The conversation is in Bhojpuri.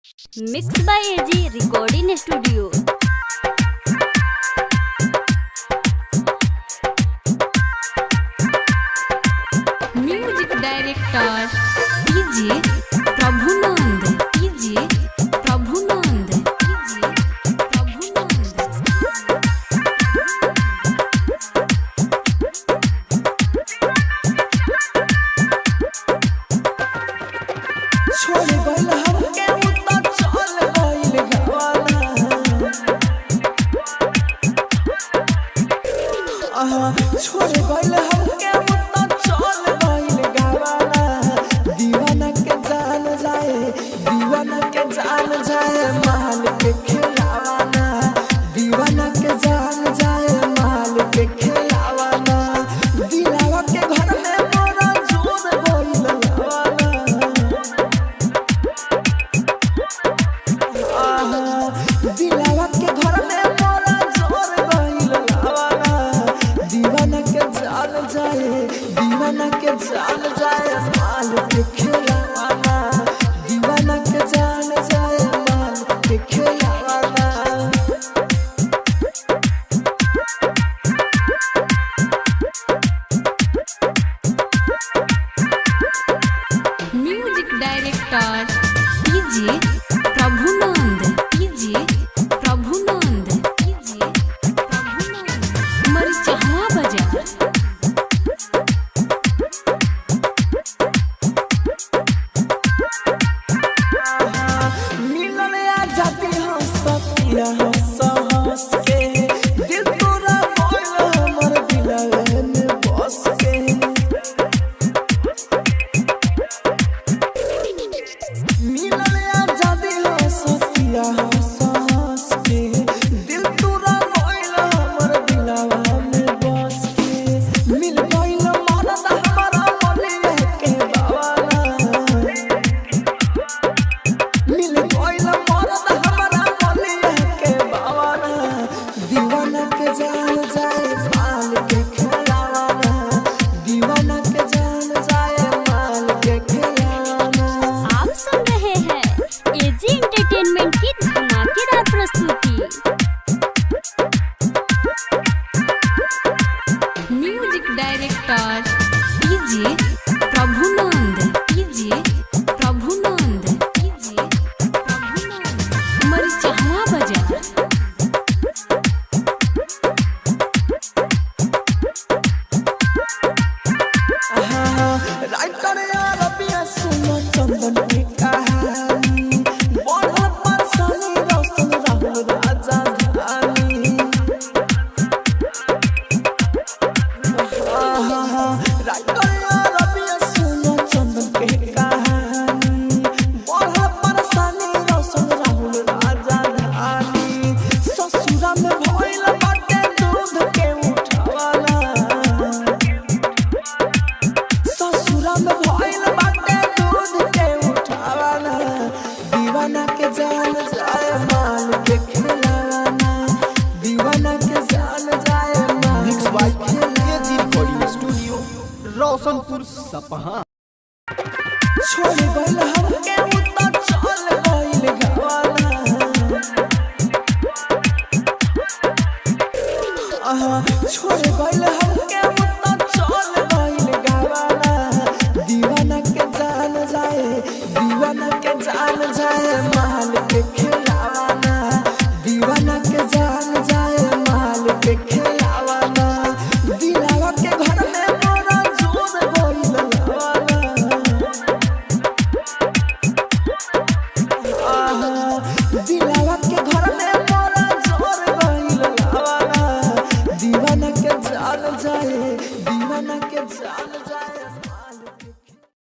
Mix by AG recording studio. Music director DJ Prabhunand, DJ Prabhunand, DJ Prabhunand. छोड़ गइल हमके उता चल गइल गवाना, छोड़ गइल हमके उता चल गइल गवाना। दीवाना के जान जाए, दीवाना के जान जाए माल के खिलावाना। दीवाना के जान जाए माल के खिलावाना। दिलावा के घर में मोरा जोर गइल गवाना। दिलावा के घर में मोरा जोर गइल गवाना। दीवाना के जान जाए, दीवाना के जान जाए माल के खिलावाना। दीवाना के जान जाए माल के खिलावाना। Music director DJ Prabhunand, DJ Prabhunand, DJ Prabhunand. Marichahwa बाजार। मिलन आ जाती हो सतिया हो सहस के। दिल तोरा बोल हमर दिलवे में बस के। मिलन आ जाती हो सतिया हो सहस के। दिल तोरा बोल हमर दिलवे में बस के। मिल गइल मरद हमारा मलिया के बावाना। मिल गइल मरद हमारा मलिया के बावाना। दीवाना के जान जाए माल के खिलावाना। दीवाना के जान जाए माल के खिलावाना। आप सुन रहे हैं एजी एंटरटेनमेंट की धमाकेदार प्रस्तुति। Music director DJ Prabhunand, DJ Prabhunand, DJ Prabhunand. Marichahwa बाजार। राइटर यार अबिया सुनो चंदन की कहानी। बड़ा परसानी रोशन राहुल राजा धानी। राइटर यार अबिया सुनो चंदन की कहानी। बड़ा परसानी रोशन राहुल राजा धानी। ससुरा में भइल बाटे दूध के उठावाना। ससुरा में भइल बाटे दूध के उठावाना। दीवाना के जान जाए माल के खिलावाना। दीवाना के जान जाए माल के खिलावाना। स्टूडियो रोशनपुर सपहा।